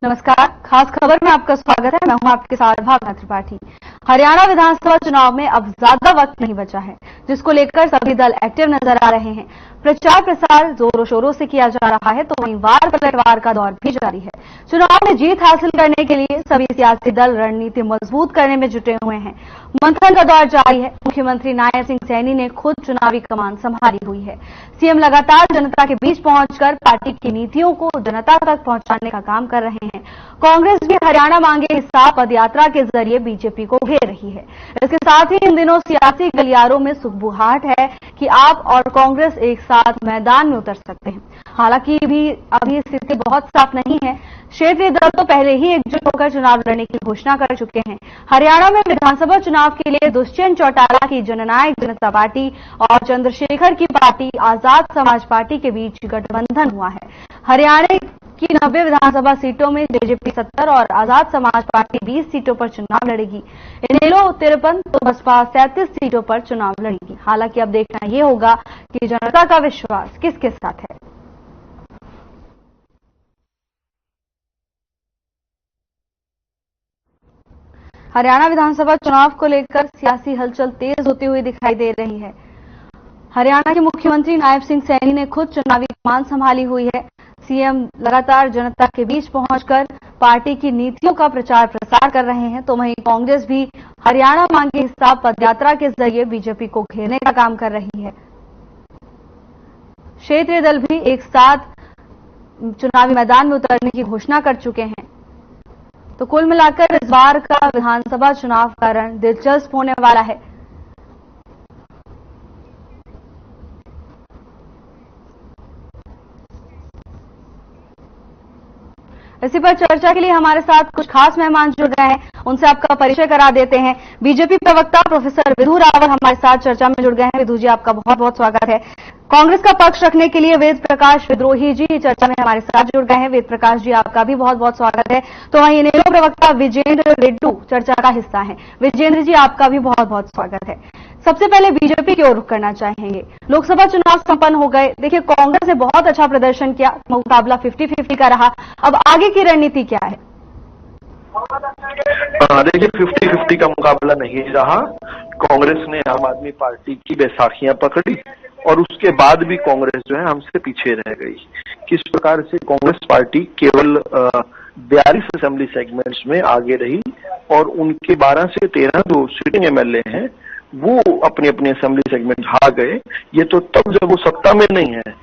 नमस्कार, खास खबर में आपका स्वागत है। मैं हूं आपके साथ भावना त्रिपाठी। हरियाणा विधानसभा चुनाव में अब ज्यादा वक्त नहीं बचा है, जिसको लेकर सभी दल एक्टिव नजर आ रहे हैं। प्रचार प्रसार जोरों शोरों से किया जा रहा है, तो वहीं वार पलटवार का दौर भी जारी है। चुनाव में जीत हासिल करने के लिए सभी सियासी दल रणनीति मजबूत करने में जुटे हुए हैं। मंथन का दौर जारी है। मुख्यमंत्री नायब सिंह सैनी ने खुद चुनावी कमान संभाली हुई है। सीएम लगातार जनता के बीच पहुंचकर पार्टी की नीतियों को जनता तक पहुंचाने का काम कर रहे हैं। कांग्रेस भी हरियाणा मांगे हिस्सा पदयात्रा के जरिए बीजेपी को घेर रही है। इसके साथ ही इन दिनों सियासी गलियारों में सुखबुहाट है कि आप और कांग्रेस एक साथ मैदान में उतर सकते हैं। हालांकि अभी स्थिति बहुत साफ नहीं है। क्षेत्रीय दल तो पहले ही एकजुट होकर चुनाव लड़ने की घोषणा कर चुके हैं। हरियाणा में विधानसभा चुनाव के लिए दुष्यंत चौटाला की जननायक जनता पार्टी और चंद्रशेखर की पार्टी आजाद समाज पार्टी के बीच गठबंधन हुआ है। हरियाणा की 90 विधानसभा सीटों में जेजेपी 70 और आजाद समाज पार्टी 20 सीटों पर चुनाव लड़ेगी। इनेलो 53 तो बसपा 37 सीटों पर चुनाव लड़ेगी। हालांकि अब देखना यह होगा कि जनता का विश्वास किसके साथ है। हरियाणा विधानसभा चुनाव को लेकर सियासी हलचल तेज होती हुई दिखाई दे रही है। हरियाणा के मुख्यमंत्री नायब सिंह सैनी ने खुद चुनावी कमान संभाली हुई है। सीएम लगातार जनता के बीच पहुंचकर पार्टी की नीतियों का प्रचार प्रसार कर रहे हैं, तो वहीं कांग्रेस भी हरियाणा मांगे हिस्सा पदयात्रा के जरिए बीजेपी को घेरने का काम कर रही है। क्षेत्रीय दल भी एक साथ चुनावी मैदान में उतरने की घोषणा कर चुके हैं। तो कुल मिलाकर इस बार का विधानसभा चुनाव का रण दिलचस्प होने वाला है। इसी पर चर्चा के लिए हमारे साथ कुछ खास मेहमान जुड़ गए हैं, उनसे आपका परिचय करा देते हैं। बीजेपी प्रवक्ता प्रोफेसर विधु रावल हमारे साथ चर्चा में जुड़ गए हैं। विधु जी, आपका बहुत बहुत स्वागत है। कांग्रेस का पक्ष रखने के लिए वेद प्रकाश विद्रोही जी चर्चा में हमारे साथ जुड़ गए हैं। वेद प्रकाश जी, आपका भी बहुत बहुत स्वागत है। तो वहीं इनेलो प्रवक्ता विजेंद्र रेड्डू चर्चा का हिस्सा है। विजेंद्र जी, आपका भी बहुत बहुत स्वागत है। सबसे पहले बीजेपी की ओर रुख करना चाहेंगे। लोकसभा चुनाव संपन्न हो गए। देखिए, कांग्रेस ने बहुत अच्छा प्रदर्शन किया, मुकाबला 50-50 का रहा। अब आगे की रणनीति क्या है? देखिए, 50-50 का मुकाबला नहीं रहा। कांग्रेस ने आम आदमी पार्टी की बैसाखियां पकड़ी और उसके बाद भी कांग्रेस जो है हमसे पीछे रह गई। किस प्रकार से कांग्रेस पार्टी केवल 42 असेंबली सेगमेंट्स में आगे रही और उनके 12 से 13 जो सिटिंग एमएलए हैं वो अपने अपने असेंबली सेगमेंट हार गए। ये तो तब जब वो सत्ता में नहीं है।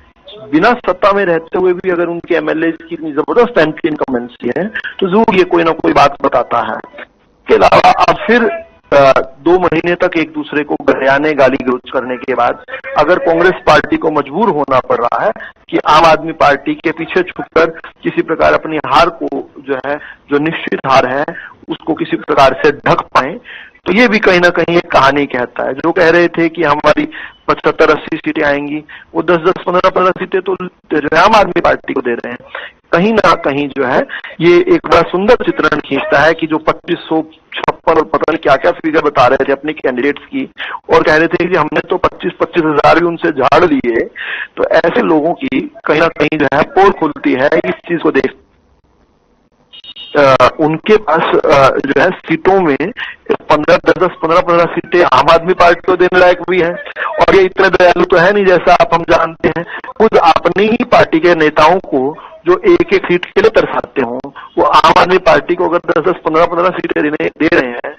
बिना सत्ता में रहते हुए भी अगर उनके एमएलए की इतनी जबरदस्त एंटी इनकम्बेंसी है तो जरूर ये कोई ना कोई बात बताता है। इसके अलावा अब फिर 2 महीने तक एक दूसरे को गरियाने गाली गलौज करने के बाद अगर कांग्रेस पार्टी को मजबूर होना पड़ रहा है कि आम आदमी पार्टी के पीछे छुपकर किसी प्रकार अपनी हार को जो है, जो निश्चित हार है, उसको किसी प्रकार से ढक पाए, तो ये भी कहीं ना कहीं एक कहानी कहता है। जो कह रहे थे कि हमारी 75-80 सीटें आएंगी, वो 10-10, 15-15 सीटें तो आम आदमी पार्टी को दे रहे हैं। कहीं ना कहीं जो है ये एक बड़ा सुंदर चित्रण खींचता है कि जो 2556 और पता नहीं क्या क्या फिगर बता रहे थे अपने कैंडिडेट्स की और कह रहे थे कि हमने तो 25-25 हजार भी उनसे झाड़ लिए, तो ऐसे लोगों की कहीं ना कहीं जो है पोल खुलती है इस चीज को देख। उनके पास जो है सीटों में 15 सीटें आम आदमी पार्टी को देने लायक भी है और ये इतने दयालु तो है नहीं जैसा आप हम जानते हैं। खुद अपनी ही पार्टी के नेताओं को जो एक एक सीट के लिए तरसाते हों, वो आम आदमी पार्टी को अगर 10-10, 15-15 सीटें दे रहे हैं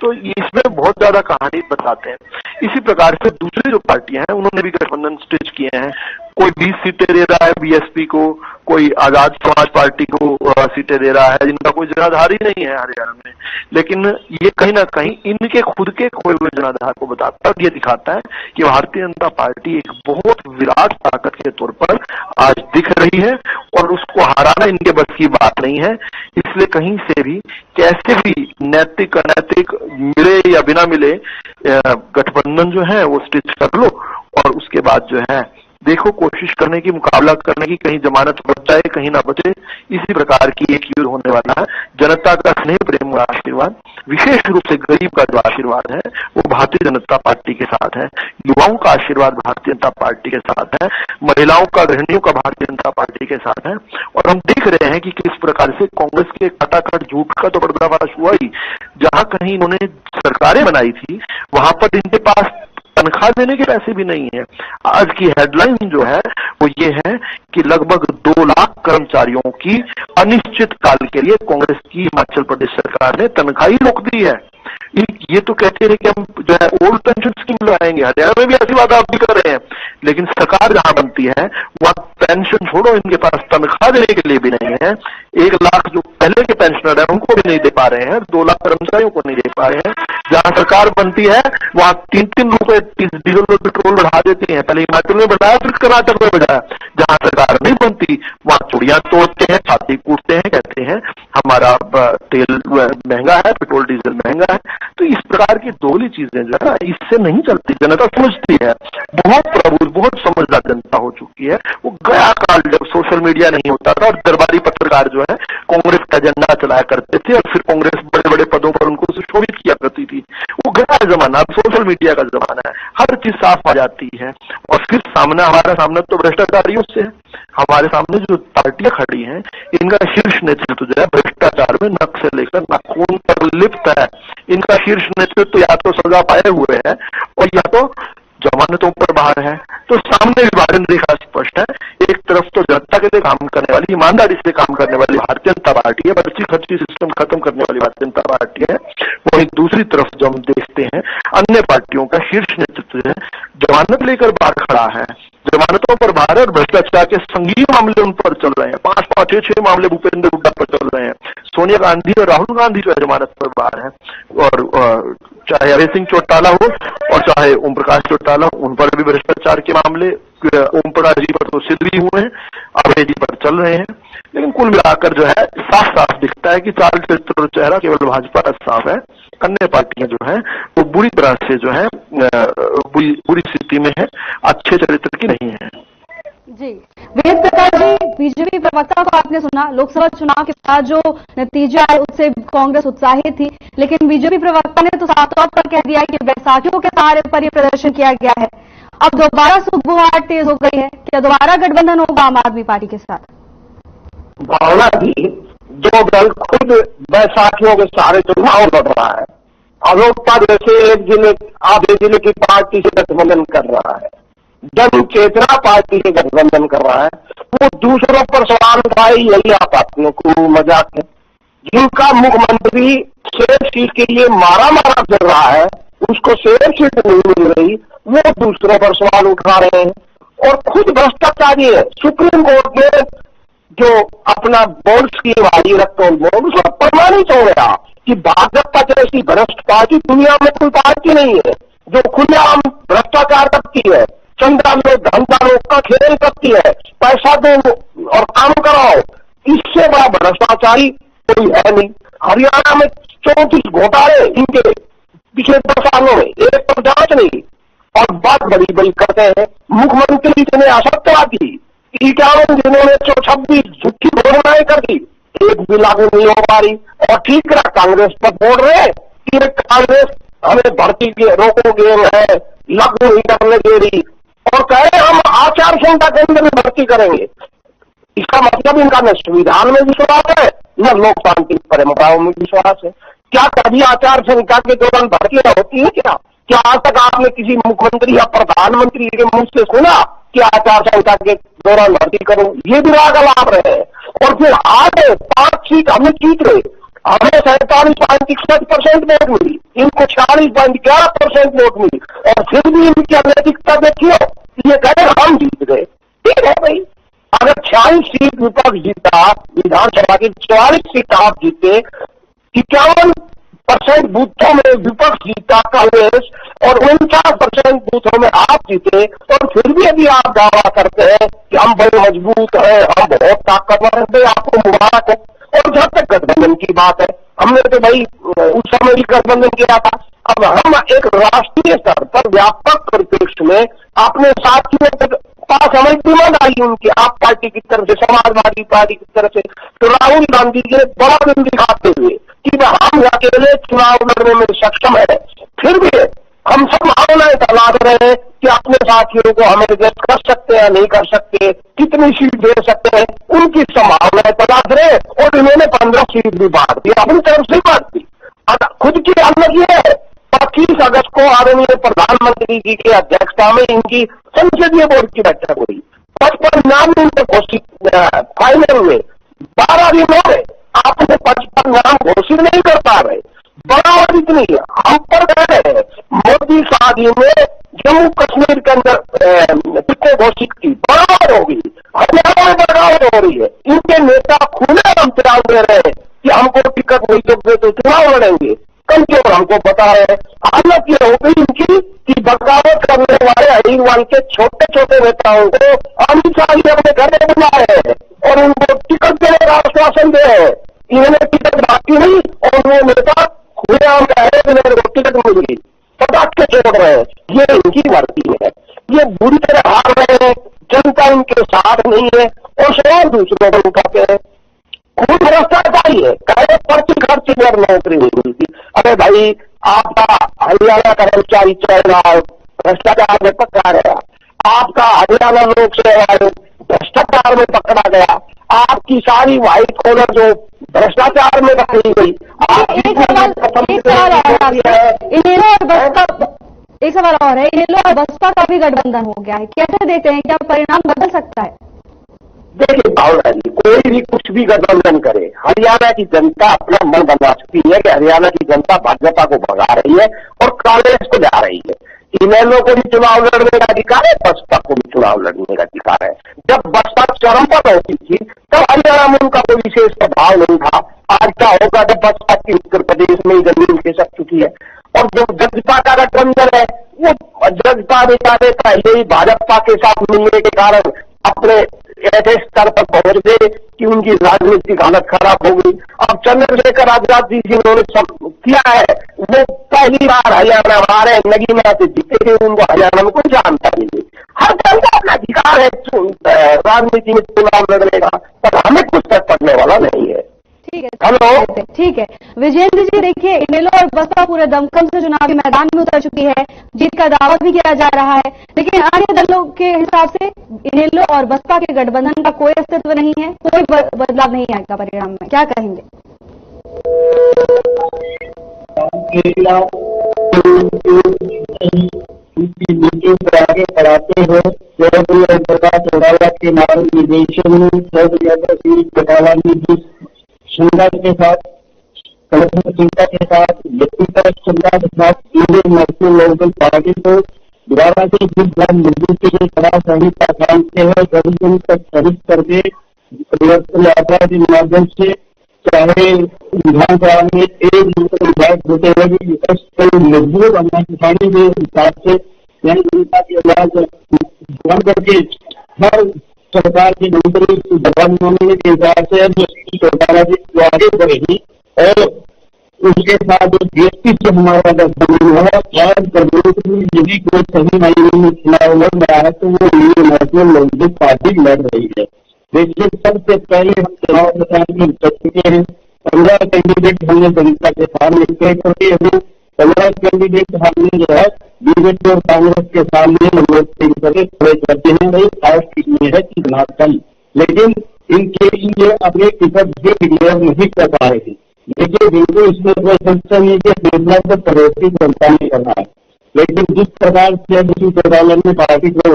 तो इसमें बहुत ज्यादा कहानी बताते हैं। इसी प्रकार से दूसरी जो पार्टियां हैं उन्होंने भी गठबंधन स्टिच किए हैं। कोई 20 सीटें दे रहा है बीएसपी को, कोई आजाद समाज पार्टी को सीटें दे रहा है जिनका कोई जनाधार ही नहीं है हरियाणा में। लेकिन ये कहीं ना कहीं इनके खुद के खोए हुए जनाधार को बताता है, ये दिखाता है कि भारतीय जनता पार्टी एक बहुत विराट ताकत के तौर पर आज दिख रही है और उसको हराना इनके बस की बात नहीं है। इसलिए कहीं से भी कैसे भी नैतिक अनैतिक मिले या बिना मिले गठबंधन जो है वो स्टिच कर लो और उसके बाद जो है देखो कोशिश करने की, मुकाबला करने की, कहीं जमानत बच जाए कहीं ना बचे। इसी प्रकार की एक युद्ध होने वाला है जनता का स्नेह प्रेम और आशीर्वाद, विशेष रूप से गरीब का जो आशीर्वाद है वो भारतीय जनता पार्टी के साथ है, युवाओं का आशीर्वाद भारतीय जनता पार्टी के साथ है, महिलाओं का, गृहिणियों का भारतीय जनता पार्टी के साथ है। और हम देख रहे हैं कि किस प्रकार से कांग्रेस के खटाखट झूठ का तो पर्दाफाश हुआ ही। जहां कहीं इन्होंने सरकारें बनाई थी वहां पर इनके पास तनख्वाह देने के पैसे भी नहीं है। आज की हेडलाइन जो है वो ये है कि लगभग 2 लाख कर्मचारियों की अनिश्चित काल के लिए कांग्रेस की हिमाचल प्रदेश सरकार ने तनख्वाह ही रोक दी है। ये तो कहते रहे कि हम जो है ओल्ड पेंशन स्कीम लगाएंगे, हरियाणा में भी ऐसी बात आप भी कर रहे हैं, लेकिन सरकार जहां बनती है वहां पेंशन छोड़ो, इनके पास तनख्वाह देने के लिए भी नहीं है। 1 लाख जो पहले के पेंशनर है उनको भी नहीं दे पा रहे हैं, 2 लाख कर्मचारियों को नहीं दे पा रहे हैं। जहां सरकार बनती है वहां 3-3 रुपए डीजल और पेट्रोल बढ़ा देती है, पहले हिमाचल में बढ़ाया फिर कर्नाटक में बढ़ाया। जहां सरकार नहीं बनती वहां चूड़ियां तोड़ते हैं, छाती कूटते हैं, कहते हैं हमारा तेल महंगा है, पेट्रोल डीजल महंगा है। तो इस प्रकार की दोहरी चीजें जो है इससे नहीं चलती। जनता समझती है, बहुत प्रबुद्ध, बहुत समझदार जनता हो चुकी है। वो गया काल जब सोशल मीडिया नहीं होता था और दरबारी पत्रकार जो है कांग्रेस का एजेंडा चलाया करते थे और फिर कांग्रेस बड़े बड़े पदों पर उनको सुशोभित किया करती थी। वो गया जमाना, अब सोशल मीडिया का जमाना है, हर चीज साफ आ जाती है। और फिर हमारा सामना तो भ्रष्टाचारियों से है। हमारे सामने जो पार्टियां खड़ी हैं इनका शीर्ष नेतृत्व जो है भ्रष्टाचार में नक से लेकर नाखून तक लिप्त है। इनका शीर्ष नेतृत्व या तो सजा पाए हुए है और या तो जमानतों पर बाहर है। तो सामने विभाजन रेखा स्पष्ट है। एक तरफ तो जनता के लिए काम करने वाली, ईमानदारी से काम करने वाली भारतीय जनता पार्टी है, पर्ची खर्ची सिस्टम खत्म करने वाली भारतीय जनता पार्टी है। वहीं दूसरी तरफ जो हम देखते हैं अन्य पार्टियों का शीर्ष नेतृत्व जो है जमानत लेकर बाहर खड़ा है, जमानतों पर बाहर और भ्रष्टाचार के संगीन मामले उन पर चल रहे हैं। 5-5, 6 मामले भूपेंद्र हुड्डा पर चल रहे हैं। सोनिया गांधी और राहुल गांधी जो है जमानत पर बाहर है। और चाहे अभय सिंह चौटाला हो और चाहे ओम प्रकाश चौटाला, उन पर भी भ्रष्टाचार के मामले, ओम प्रकाश जी पर तो सिद्ध भी हुए हैं, अभय जी पर चल रहे हैं। लेकिन कुल मिलाकर जो है साफ साफ दिखता है कि चार चरित्र और चेहरा केवल भाजपा का साफ है। अन्य पार्टियां जो है वो बुरी तरह से जो है बुरी स्थिति में है, अच्छे चरित्र की नहीं है। जी वेद प्रकाश जी, बीजेपी प्रवक्ता को आपने सुना, लोकसभा चुनाव के बाद जो नतीजे आए उससे कांग्रेस उत्साहित थी, लेकिन बीजेपी प्रवक्ता ने तो साफ तौर पर कह दिया कि बैसाखियों के सहारे पर यह प्रदर्शन किया गया है। अब दोबारा सुगबुगाहट तेज हो गई है, क्या दोबारा गठबंधन होगा आम आदमी पार्टी के साथ? भावना जी, जो दल खुद बैसाखियों के सहारे चुनाव लड़ रहा है, अलोकता जैसे एक जिले आधे जिले की पार्टी से गठबंधन कर रहा है, जन चेतना पार्टी से गठबंधन कर रहा है, वो दूसरों पर सवाल उठाए, यही आप अपने को मजाक है। जिनका मुख्यमंत्री शेर सीट के लिए मारा चल रहा है, उसको शेर सीट नहीं मिल रही, वो दूसरों पर सवाल उठा रहे हैं और खुद भ्रष्टाचारी है। सुप्रीम कोर्ट ने जो अपना बॉन्ड्स की वारी इलेक्ट्रॉन बॉन्ड, उसको प्रमाणित हो गया कि भाजपा जैसी भ्रष्ट पार्टी दुनिया में कोई पार्टी नहीं है जो खुलेआम भ्रष्टाचार करती है, चंदा लो धंधा लो का खेल करती है, पैसा दो और काम कराओ। इससे बड़ा भ्रष्टाचारी कोई है नहीं। हरियाणा में 34 घोटाले इनके पिछले 10 सालों में, एक पर जांच नहीं, और बात बड़ी बड़ी करते हैं। मुख्यमंत्री इतने असत्यवादी, 51 दिनों में 126 झूठी घोषणाएं कर दी, एक भी लागू नहीं हो पा रही। और ठीक रहा, कांग्रेस पर बोल रहे कि कांग्रेस हमें भर्ती के रोकोगे है, लागू नहीं करने दे रही, और कहे हम आचार संहिता के अंदर में भर्ती करेंगे। इसका मतलब इनका न संविधान में विश्वास है न लोकतांत्रिक परंपराओं में विश्वास है। क्या कभी आचार संहिता के दौरान भर्तियां होती है? क्या आज तक आपने किसी मुख्यमंत्री या प्रधानमंत्री के मुंह से सुना कि आचार संहिता के दौरान भर्ती करो? ये भी राग लाभ रहे। और फिर आज 5 सीट हमें जीत रहे, हमें 47.61% वोट मिली, इनको 46.11% वोट मिली, और फिर भी इनकी अनैतिकता देखिए, ये कहे हम जीत गए। ठीक है भाई, अगर 46 सीट विपक्ष जीता, विधानसभा की 44 सीट आप जीते, 51% बूथों में विपक्ष जीता कांग्रेस और 49% बूथों में आप जीते, और फिर भी यदि आप दावा करते हैं कि हम बड़े मजबूत हैं, हम बहुत ताकतवर हैं, आपको मुबारक हो। और जहां तक गठबंधन की बात है, हमने तो भाई उस समय भी गठबंधन किया था। अब हम एक राष्ट्रीय स्तर पर व्यापक परिप्रेक्ष्य में अपने साथियों को पास हमारी डिमांड आई उनकी, आप पार्टी की तरफ से, समाजवादी पार्टी की तरफ से। तो राहुल गांधी जी ने बड़ा दिन दिखाते हुए कि हम अकेले चुनाव लड़ने में सक्षम है, फिर भी हम संभावनाएं तलाश रहे हैं कि अपने साथियों को हम एडजस्ट कर सकते हैं, नहीं कर सकते, कितनी सीट दे सकते हैं, उनकी संभावनाएं तलाश रहे। और इन्होंने 15 सीट भी बांट दी, अपनी तरफ से बांट दी। खुद की अलग ये है, 25 अगस्त को आदरणीय प्रधानमंत्री जी की अध्यक्षता में इनकी संसदीय बोर्ड की बैठक हुई। 55 नाम उनके घोषित फाइनल हुए, 12 दिन हो गए, आपने 55 नाम घोषित नहीं कर पा रहे। बड़ा और इतनी हम पर कह रहे हैं, मोदी शाह जी ने जम्मू कश्मीर के अंदर टिकटें घोषित की, बराबर होगी, हरियाणा में बराबर हो रही है। इनके नेता खुले हम चुनाव दे रहे हैं कि हमको टिकट नहीं दोगे तो चुनाव लड़ेंगे, कल क्यों हमको बता रहे हैं। हालत ये हो गई इनकी कि बगावत करने वाले अहिरवाल के छोटे छोटे नेताओं को अमित शाह जी अपने घर में बुला रहे हैं और उनको टिकट देने का आश्वासन दे रहे हैं। इन्होंने टिकट बाकी नहीं और वो नेता खुले आम कह रहे हैं मेरे को टिकट मिल गई, पटाखे छोड़ रहे हैं। ये इनकी वर्दी है, ये बुरी तरह हार रहे हैं, जनता इनके साथ नहीं है और स्वयं दूसरों को कहते हैं खूब भ्रष्टाचारी है, कहे पर्ची खर्ची पर नौकरी नहीं मिलती। अरे भाई, आपका हरियाणा कर्मचारी चल रहा है, भ्रष्टाचार में पकड़ा गया। आपका हरियाणा लोक सेवा आयोग भ्रष्टाचार में पकड़ा गया। आपकी सारी व्हाइट कॉलर जो भ्रष्टाचार में पकड़ी गई। एक सवाल और है, इनेलो और बसपा का भी गठबंधन हो गया है, कैसे देखते हैं, क्या परिणाम बदल सकता है? देखिए भावना जी, कोई भी कुछ भी गठबंधन करे, हरियाणा की जनता अपना मन बना सकती है कि हरियाणा की जनता भाजपा को भगा रही है और कांग्रेस को जा रही है। इनेलो को भी चुनाव लड़ने का अधिकार है, बसपा को भी चुनाव लड़ने का अधिकार है। जब बसपा चरम पर होती थी तब हरियाणा में उनका कोई विशेष प्रभाव नहीं था। आज क्या होगा जब बसपा की उत्तर प्रदेश में जमीन खिसक चुकी है और जो जगपा का गठबंधन है वो जगपा नेता पहले ही भाजपा के साथ मिलने के कारण अपने ऐसे स्तर पर पहुंच गए कि उनकी राजनीतिक हालत खराब हो गई। अब चंद्रशेखर आजाद जी जिन्होंने सब किया है वो पहली बार हरियाणा हमारे नगीना से जीते थे, उनको हरियाणा में कोई जानता नहीं। हर जनता अपना अधिकार है राजनीति में चुनाव लड़ने का, पर हमें कुछ तक पड़ने वाला नहीं है। ठीक है, हेलो, ठीक है विजेंद्र जी, देखिए इनेलो और बसपा पूरे दमखम से चुनावी मैदान में उतर चुकी है, जीत का दावा भी किया जा रहा है, लेकिन अन्य दलों के हिसाब से इनेलो और बसपा के गठबंधन का कोई अस्तित्व नहीं है, कोई बदलाव नहीं आएगा परिणाम में, क्या कहेंगे? आगे बढ़ाते हुए के निर्देशन में घोटाला में संघर्ष के साथ, चिंता के साथ, व्यक्तिगत चिंता के साथ इंडियन नेशनल लोकल पार्टी को दोबारा से मजबूत के लिए बड़ा संहिता कामते हुए गरीबों तक खरीद करके परिवर्तन यात्रा के माध्यम से चाहे विधानसभा में एक विधायक होते हुए भी विपक्ष को मजबूत अपना किसानी के हिसाब से जनता की आवाज बंद करके हर सरकार के मंत्री दबाव मांगने के हिसाब से सरकार आगे बढ़ेगी और उसके साथ जीएसटी से हमारा गठबंधन है। आज प्रदेश में यदि कोई सही मायने में चुनाव लड़ रहा है तो वो इंडियन नेशनल लोकदल पार्टी लड़ रही है। देखिए, सबसे पहले हम चुनाव प्रचार में उतर चुके हैं। 15 कैंडिडेट हमने जनता के सामने तय करके हैं। 15 कैंडिडेट हमने जो है बीजेपी और कांग्रेस के सामने खड़े करते हैं। भाई फास्ट इसमें है कि नाटकम, लेकिन इनके लिए अपने टिकट भी क्लियर नहीं कर पा रहे थे। देखिए, बिल्कुल इसमें कोई संशय नहीं कि फैसला तो प्रदेश जनता ने करना है, लेकिन जिस प्रकार से किसी प्रकार ने पार्टी को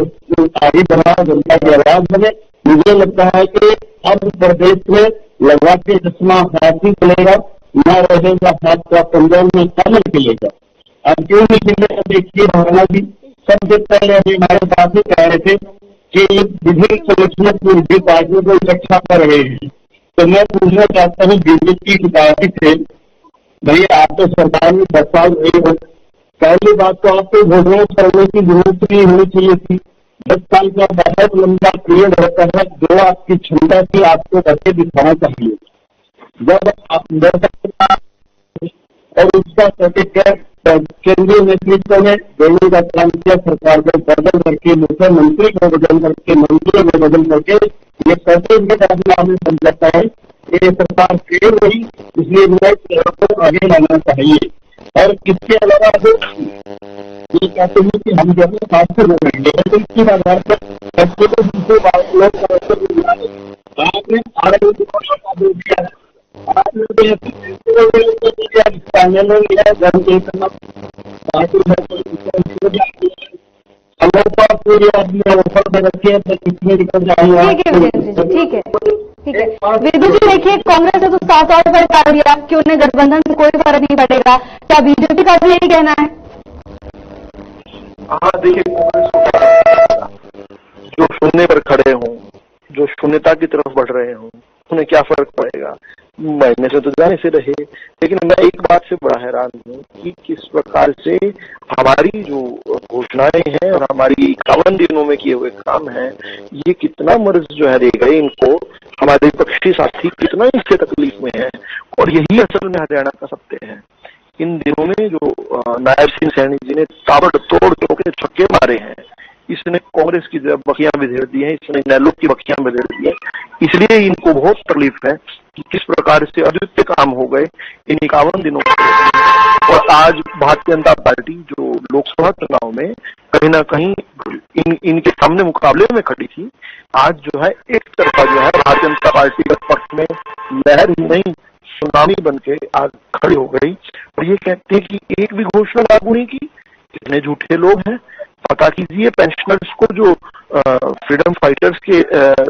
आगे बढ़ा जनता की आवाज बने, मुझे लगता है कि अब प्रदेश में लगा के चश्मा हाथ ही चलेगा, न रहेगा हाथ का पंजाब में कमल खिलेगा। अब क्यों नहीं खिलेगा? देखिए भावना जी, सबसे पहले हमारे साथ ही कह रहे थे कि विभिन्न संगठनों की पार्टियों को इकट्ठा कर रहे हैं, तो मैं पूछना चाहता हूँ बीजेपी की पार्टी से, भाई आप तो सरकार में 10 साल रहे हो, पहली बात तो आपको घोषणा करने की जरूरत नहीं होनी चाहिए थी। 10 साल का बहुत लंबा पीरियड होता है, जो आपकी क्षमता थी आपको करके दिखाना चाहिए। जब आप 10 साल और उसका सर्टिफिकेट केंद्रीय नेतृत्व में देने का काम किया, सरकार को बदल करके, मुख्यमंत्री को बदल करके, मंत्रियों को बदल करके ये सर्टिफिकेट अपने आप में बन जाता है। ये सरकार फेल हुई, इसलिए को आगे लाना चाहिए। और इसके अलावा ये कहते हैं कि हम जब शास्त्र बोलेंगे तो इसके आधार पर बच्चे को दूसरे लोग आपने ठीक है। विदु जी, देखिए कांग्रेस ने तो साफ तौर पर कह दिया कि उन्हें गठबंधन से कोई फर्क नहीं पड़ेगा, क्या बीजेपी का भी यही कहना है? हाँ, देखिए कांग्रेस जो शून्य पर खड़े हों, जो शून्यता की तरफ बढ़ रहे हों, उन्हें क्या फर्क पड़ेगा? महीने से तो जाने से रहे। लेकिन मैं एक बात से बड़ा हैरान हूँ कि किस प्रकार से हमारी जो घोषणाएं हैं और हमारी 51 दिनों में किए हुए काम हैं, ये कितना मर्ज जो है दे गए इनको। हमारे विपक्षी साथी कितना इससे तकलीफ में है, और यही असल में हरियाणा का सत्य है। इन दिनों में जो नायब सिंह सैनी जी ने ताबड़तोड़ के छक्के मारे हैं, इसने कांग्रेस की बखियां बिधेड़ दी है, इसने नेलों की बखियां बिधेड़ दी है। इसलिए इनको बहुत तकलीफ है कि किस प्रकार से अद्वितीय काम हो गए इन 51 दिनों में। और आज भारतीय जनता पार्टी जो लोकसभा चुनाव में कहीं ना कहीं इनके सामने मुकाबले में खड़ी थी, आज जो है एक तरफा जो है भारतीय जनता पार्टी के पक्ष में लहर ही नहीं सुनामी बन के आज खड़ी हो गई। और ये कहते हैं कि एक भी घोषणा लागू नहीं की। कितने झूठे लोग हैं, पता कीजिए। पेंशनर्स को जो फ्रीडम फाइटर्स के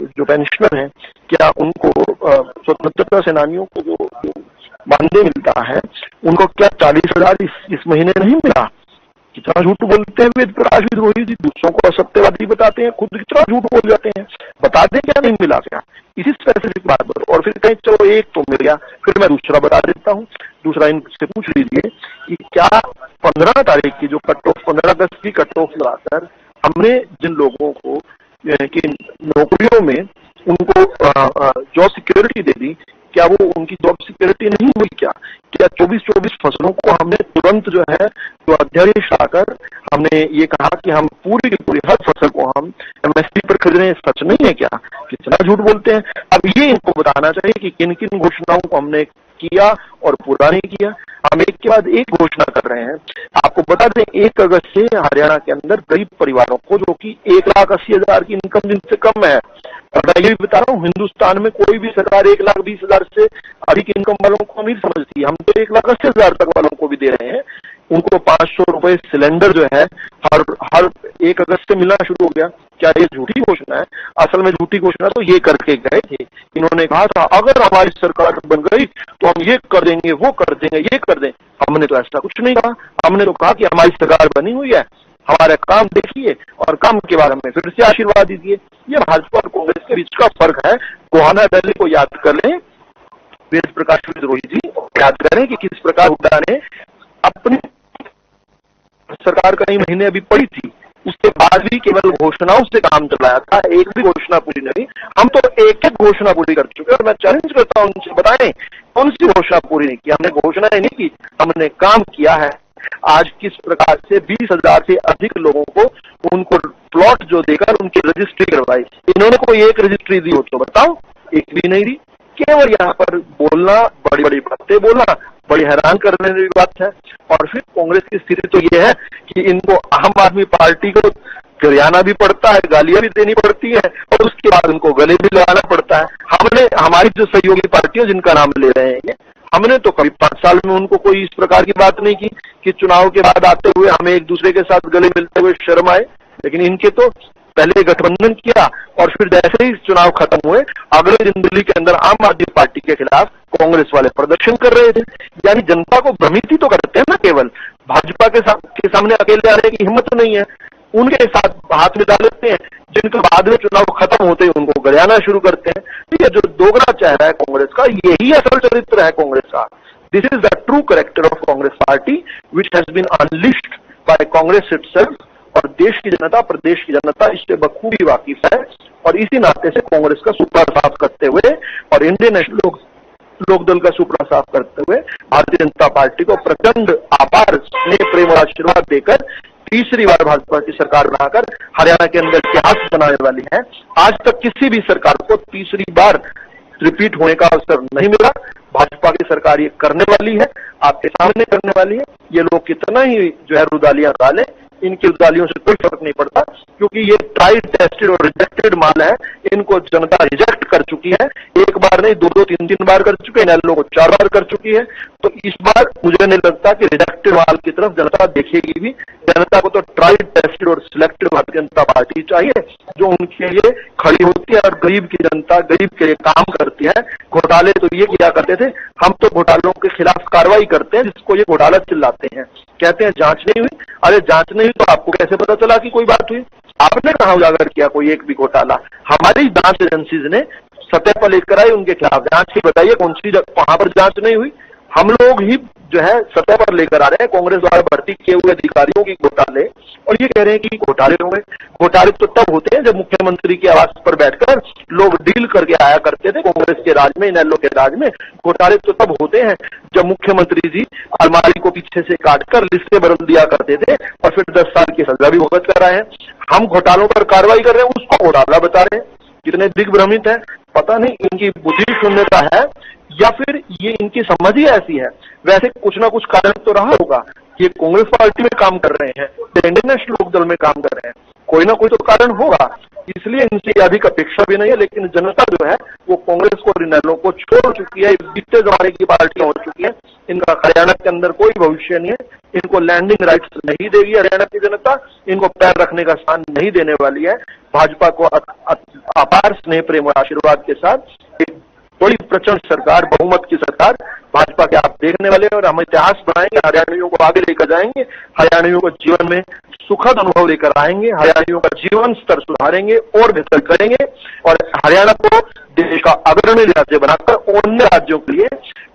जो पेंशनर हैं, क्या उनको स्वतंत्रता सेनानियों को जो मानदेय मिलता है, उनको क्या 40,000 इस महीने नहीं मिला? कितना झूठ बोलते हैं वेद प्रकाश विद्रोही जी, दूसरों को असत्यवादी बताते हैं, खुद कितना झूठ बोल जाते हैं। बता दें क्या नहीं मिला क्या इसी स्पेसिफिक बात पर, और फिर कहीं चलो एक तो मिल गया, फिर मैं दूसरा बता देता हूँ। दूसरा इनसे पूछ लीजिए कि क्या 15 तारीख की जो कट ऑफ, 15 अगस्त की कट ऑफ लगाकर हमने जिन लोगों को कि नौकरियों में उनको जॉब सिक्योरिटी दे दी, क्या वो उनकी जॉब सिक्योरिटी नहीं हुई? क्या 24 फसलों को हमने तुरंत जो है जो अध्यादेश आकर हमने ये कहा कि हम पूरी की पूरी हर फसल को हम एमएसपी पर खरीद रहे हैं? सच नहीं है क्या? कितना झूठ बोलते हैं। अब ये इनको बताना चाहिए कि किन किन घोषणाओं को हमने किया और पूरा नहीं किया। हम एक के बाद एक घोषणा कर रहे हैं। आपको बता दें 1 अगस्त से हरियाणा के अंदर गरीब परिवारों को, जो कि 1,80,000 की इनकम जिनसे कम है, और मैं ये भी बता रहा हूँ हिंदुस्तान में कोई भी सरकार 1,20,000 से अधिक इनकम वालों को नहीं समझती। हम तो 1,80,000 तक वालों को भी दे रहे हैं। उनको 500 रुपए सिलेंडर जो है हर 1 अगस्त से मिलना शुरू हो गया। क्या ये झूठी घोषणा है? असल में झूठी घोषणा तो ये करके गए थे। इन्होंने कहा था अगर हमारी सरकार बन गई तो हम ये कर देंगे, वो कर देंगे, ये कर दें। हमने तो ऐसा कुछ नहीं कहा। हमने तो कहा कि हमारी सरकार बनी हुई है, हमारे काम देखिए और काम के बारे में फिर से आशीर्वाद दीजिए। ये भाजपा और कांग्रेस के बीच का फर्क है। गोहाना वैली को याद कर लें, वेद प्रकाश विद्रोही जी याद करें कि किस प्रकार हुड्डा ने अपनी सरकार कई महीने अभी पड़ी थी, उसके बाद भी केवल घोषणाओं से काम चलाया था, एक भी घोषणा पूरी नहीं। हम तो एक एक घोषणा पूरी कर चुके हैं और मैं चैलेंज करता हूं उनसे, बताएं कौन सी घोषणा पूरी नहीं की? हमने घोषणाएं नहीं की, हमने काम किया है। आज किस प्रकार से 20,000 से अधिक लोगों को उनको प्लॉट जो देकर उनकी रजिस्ट्री करवाई। इन्होंने कोई एक रजिस्ट्री दी हो तो बताओ? एक भी नहीं दी। केवल यहाँ पर बोलना, बड़ी बड़ी बातें बोलना, बड़ी हैरान करने वाली बात है। और फिर कांग्रेस की स्थिति तो ये है कि इनको आम आदमी पार्टी को गरियाना भी पड़ता है, गालियां भी देनी पड़ती है, और उसके बाद उनको गले भी लगाना पड़ता है। हमने, हमारी जो सहयोगी पार्टियां जिनका नाम ले रहे हैं, हमने तो कभी 5 साल में उनको कोई इस प्रकार की बात नहीं की कि चुनाव के बाद आते हुए हमें एक दूसरे के साथ गले मिलते हुए शर्म आए। लेकिन इनके तो पहले गठबंधन किया और फिर जैसे ही चुनाव खत्म हुए, अगले दिन दिल्ली के अंदर आम आदमी पार्टी के खिलाफ कांग्रेस वाले प्रदर्शन कर रहे थे। यानी जनता को भ्रमित ही तो करते हैं ना, केवल भाजपा के सामने अकेले आने की हिम्मत नहीं है। उनके साथ हाथ मिला लेते हैं, जिनके बाद में चुनाव खत्म होते ही उनको गरियाना शुरू करते हैं। ठीक है, जो दोगला चेहरा है कांग्रेस का, यही असल चरित्र है कांग्रेस का। This is the true character of Congress party which has been unleashed by Congress itself. और देश की जनता, प्रदेश की जनता इससे बखूबी वाकिफ है, और इसी नाते से कांग्रेस का सूत्र साफ करते हुए और इंडियन नेशनल लोकदल का सुपड़ा साफ करते हुए भारतीय जनता पार्टी को प्रचंड आभार, स्नेह, प्रेम और आशीर्वाद देकर तीसरी बार भाजपा की सरकार बनाकर हरियाणा के अंदर इतिहास बनाने वाली है। आज तक किसी भी सरकार को तीसरी बार रिपीट होने का अवसर नहीं मिला। भाजपा की सरकार ये करने वाली है, आपके सामने करने वाली है। ये लोग कितना ही जो है रुदालियां डालें, इनकी रुदालियों से कोई फर्क नहीं पड़ता, क्योंकि ये ट्राइड, टेस्टेड और रिजेक्टेड माल है। इनको जनता रिजेक्ट कर चुकी है, एक बार नहीं, दो दो तीन तीन बार कर चुके हैं, इनेलो को 4 बार कर चुकी है। तो इस बार मुझे नहीं लगता कि रिजेक्टेड माल की तरफ जनता देखेगी भी। जनता को तो ट्राइड, टेस्टेड और सिलेक्टेड भारतीय जनता पार्टी चाहिए, जो उनके लिए खड़ी होती है और गरीब की जनता, गरीब के लिए काम करती है। घोटाले तो ये किया करते थे, हम तो घोटालों के खिलाफ कार्रवाई करते हैं, जिसको ये घोटाला चिल्लाते हैं। कहते हैं जांच नहीं हुई, अरे जांच नहीं हुई तो आपको कैसे पता चला कि कोई बात हुई? आपने कहां उजागर किया कोई एक भी घोटाला? हमारी जांच एजेंसीज ने सतह पर लेकर आई, उनके खिलाफ जांच की बताइए कौन सी वहां पर जांच नहीं हुई? हम लोग ही जो है सतह पर लेकर आ रहे हैं कांग्रेस द्वारा भर्ती किए हुए अधिकारियों की घोटाले, और ये कह रहे हैं कि घोटाले हो गए। घोटाले तो तब होते हैं जब मुख्यमंत्री के आवास पर बैठकर लोग डील करके आया करते थे कांग्रेस के राज में, इनेलो के राज में। घोटाले तो तब होते हैं जब मुख्यमंत्री जी अलमारी को पीछे से काटकर लिस्टें बदल दिया करते थे और फिर 10 साल की सजा भी भुगत कर रहे हैं। हम घोटालों पर कार्रवाई कर रहे हैं, उसको घोटाला बता रहे हैं। कितने दिग्भ्रमित है, पता नहीं इनकी बुद्धि शून्यता है या फिर ये इनकी समझ ही ऐसी है। वैसे कुछ ना कुछ कारण तो रहा होगा। ये कांग्रेस पार्टी में काम कर रहे हैं, इंडियन नेशनल लोकदल में काम कर रहे हैं, कोई ना कोई तो कारण होगा, इसलिए इनसे अधिक अपेक्षा भी नहीं है। लेकिन जनता जो है वो कांग्रेस को और इनेलो को छोड़ चुकी है, बीते जमाने की पार्टियां हो चुकी है। इनका हरियाणा के अंदर कोई भविष्य नहीं है, इनको लैंडिंग राइट्स नहीं देगी हरियाणा की जनता, इनको पैर रखने का स्थान नहीं देने वाली है। भाजपा को अपार स्नेह, प्रेम और आशीर्वाद के साथ एक बड़ी प्रचंड सरकार, बहुमत की सरकार भाजपा के आप देखने वाले हैं, और हम इतिहास बनाएंगे, हरियाणवियों को आगे लेकर जाएंगे, हरियाणवियों को जीवन में सुखद अनुभव लेकर आएंगे, हरियाणवियों का जीवन स्तर सुधारेंगे और बेहतर करेंगे, और हरियाणा को देश का अग्रणी राज्य बनाकर अन्य राज्यों के लिए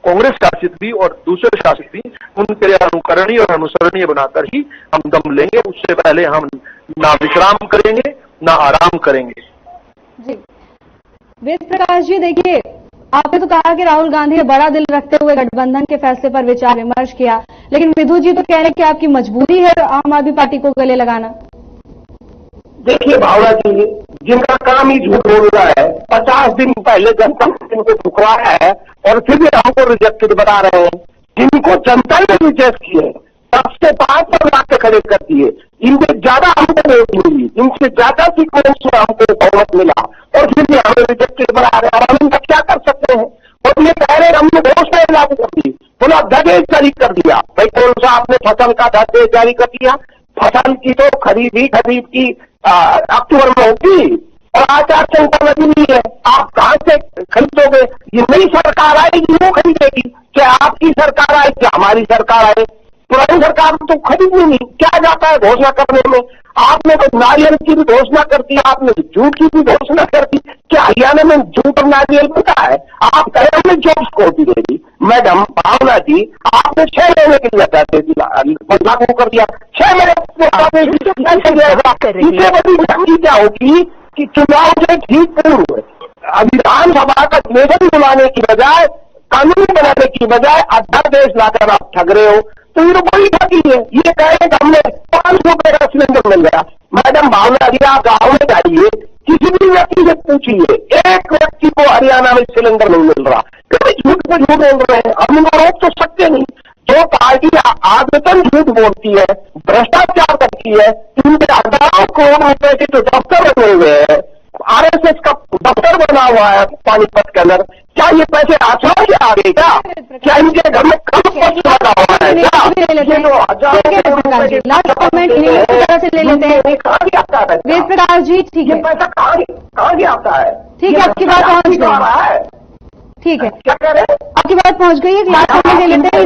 कांग्रेस शासित भी और दूसरे शासित भी उनके लिए अनुकरणीय और अनुसरणीय बनाकर ही हम दम लेंगे। उससे पहले हम ना विश्राम करेंगे ना आराम करेंगे। जी वेद प्रकाश जी, देखिए आपने तो कहा कि राहुल गांधी ने बड़ा दिल रखते हुए गठबंधन के फैसले पर विचार विमर्श किया, लेकिन विधु जी तो कह रहे हैं कि आपकी मजबूरी है आम आदमी पार्टी को गले लगाना। देखिए भावना जी, जिनका काम ही झूठ बोल रहा है, 50 दिन पहले जनता ने इनको ठुकराया है और फिर भी हमको रिजेक्टेड बता रहे हैं। जिनको जनता ने रिजेक्ट किए, सबसे 5 पर लाके खड़े कर दिए, इनसे ज्यादा हमको वोट मिली, इनसे ज्यादा सीक्वेंस में हमको बहुमत मिला, और फिर भी हमें रिजेक्टेड बना रहे हैं। और हम इनका क्या कर सकते हैं? और ये कह रहे हैं हमने घोषणा लागू कर दी, बोला दहेज जारी कर दिया। भाई कौन सा आपने फसल का दहेज जारी कर दिया? फसल की तो खरीद की अक्टूबर में होगी और आचार संहिता लगी हुई है, आप कहां से खरीदोगे? ये नई सरकार आएगी वो खरीदेगी। क्या आपकी सरकार आए, क्या हमारी सरकार आए? पुरानी सरकार तो खरीदनी नहीं। क्या जाता है घोषणा करने में? आपने तो नारियल की भी घोषणा कर दी, आपने जूट की भी घोषणा कर दी। क्या हरियाणा में जूट और नारियल बनता है? आप कह रहे हैं जॉब्स को भी दे दी। मैडम भावना जी, आपने 6 महीने के लिए दे दिया, लागू कर दिया। 6 महीने इससे बड़ी धमकी क्या होगी कि चुनाव से ठीक पूर्व विधानसभा का निवेदन बुलाने की बजाय, कानून बनाने की बजाय अध्यादेश लाकर आप ठग रहे हो, तो ये तो बड़ी ठगी है। ये कह रहे कि हमने 500 रुपए का सिलेंडर मिल गया। मैडम भावना जी, आप गाँव में जाइए, किसी भी व्यक्ति से पूछिए, एक व्यक्ति को हरियाणा में सिलेंडर नहीं मिल रहा। झूठ पे झूठ बोल रहे हैं, हम उनको रोक तो सकते नहीं। जो पार्टी आदतन झूठ बोलती है, भ्रष्टाचार करती है, इनके हजारों करोड़ रुपए के जो दफ्तर बने हुए हैं, आरएसएस का दफ्तर बना हुआ है पानीपत के अंदर, क्या ये पैसे आसानी से आ गए? क्या इनके घर में कम पैसा लगा हुआ है? वेद प्रकाश जी, ठीक है, पैसा कहाँ गया आता है? ठीक है, आपकी बात पहुंच गई। ठीक है, क्या कह रहे हैं? आपकी बात पहुंच गई है। लास्ट में ले लेते हैं,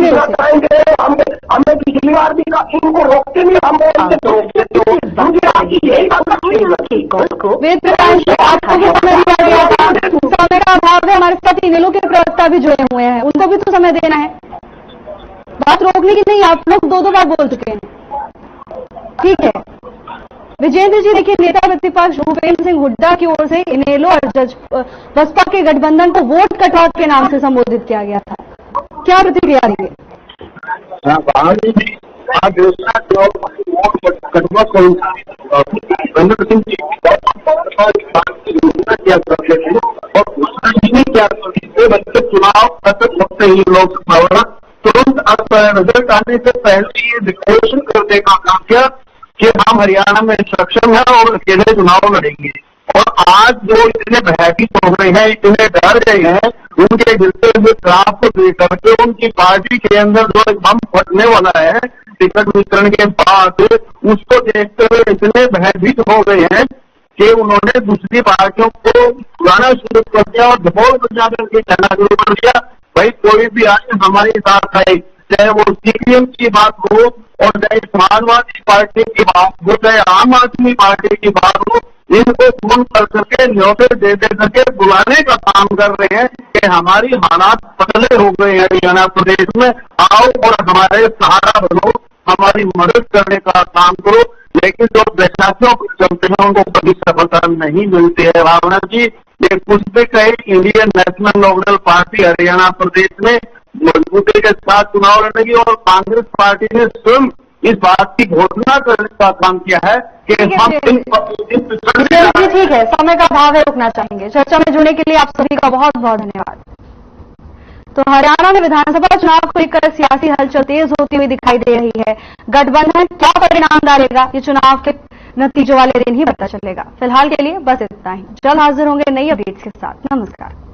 हमने पिछली बार भी कहा इनको रोकते नहीं, हम वेद प्रकाश आपको भी समय दिया गया था, समय का अभाव है, हमारे साथ इनेलो के प्रवक्ता भी जुड़े हुए हैं, उनको भी तो समय देना है। बात रोकने की नहीं, आप लोग 2 बार बोल चुके हैं। ठीक है, विजेंद्र जी, देखिए नेता प्रतिपक्ष भूपेंद्र सिंह हुड्डा की ओर से इनेलो और बसपा के गठबंधन को वोट कटऑफ के नाम से संबोधित किया गया था, क्या प्रतिक्रिया रही है? भूपेंद्र सिंह जी क्या करते थे और उसका नहीं क्या करते बल्कि चुनाव खत्म होते ही लोकसभा तुरंत रिजल्ट आने से पहले ये डिक्लेरेशन करने का काम किया कि हम हरियाणा में सक्षम है और अकेले चुनाव लड़ेंगे। और आज जो इतने भयभीत हो गए हैं, इतने डर गए हैं, उनके गिरते हुए ग्राफ को देख करके उनकी पार्टी के अंदर जो एक बम फटने वाला है टिकट वितरण के बाद, उसको देखते हुए इतने भयभीत हो गए हैं कि उन्होंने दूसरी पार्टियों को बुलाना शुरू कर दिया और ढोल बजा करके कहना शुरू कर दिया, भाई कोई भी आए हमारे साथ आए, चाहे वो सीपीएम की बात हो और चाहे समाजवादी पार्टी की बात हो, चाहे आम आदमी पार्टी की बात हो, इनको फोन कर करके न्योते दे करके बुलाने का काम कर रहे हैं कि हमारी हालात पतले हो गए हैं हरियाणा प्रदेश में, आओ और हमारे सहारा बनो, हमारी मदद करने का काम करो। लेकिन जो बैसाखियों को चलते हैं उनको कभी सफलता नहीं मिलती है। भावना जी, ये कुछ भी कहे, इंडियन नेशनल लोकदल पार्टी हरियाणा प्रदेश में मजबूती के साथ चुनाव लड़ेगी और कांग्रेस पार्टी ने स्वयं इस बात की घोषणा करने का काम किया है कि हम ठीक है, समय का अभाव है, रुकना चाहेंगे। चर्चा में जुड़ने के लिए आप सभी का बहुत बहुत धन्यवाद। तो हरियाणा में विधानसभा चुनाव को लेकर सियासी हलचल तेज होती हुई दिखाई दे रही है। गठबंधन क्या परिणाम डालेगा, ये चुनाव के नतीजों वाले दिन ही पता चलेगा। फिलहाल के लिए बस इतना ही। जल्द हाजिर होंगे नई अपडेट्स के साथ। नमस्कार।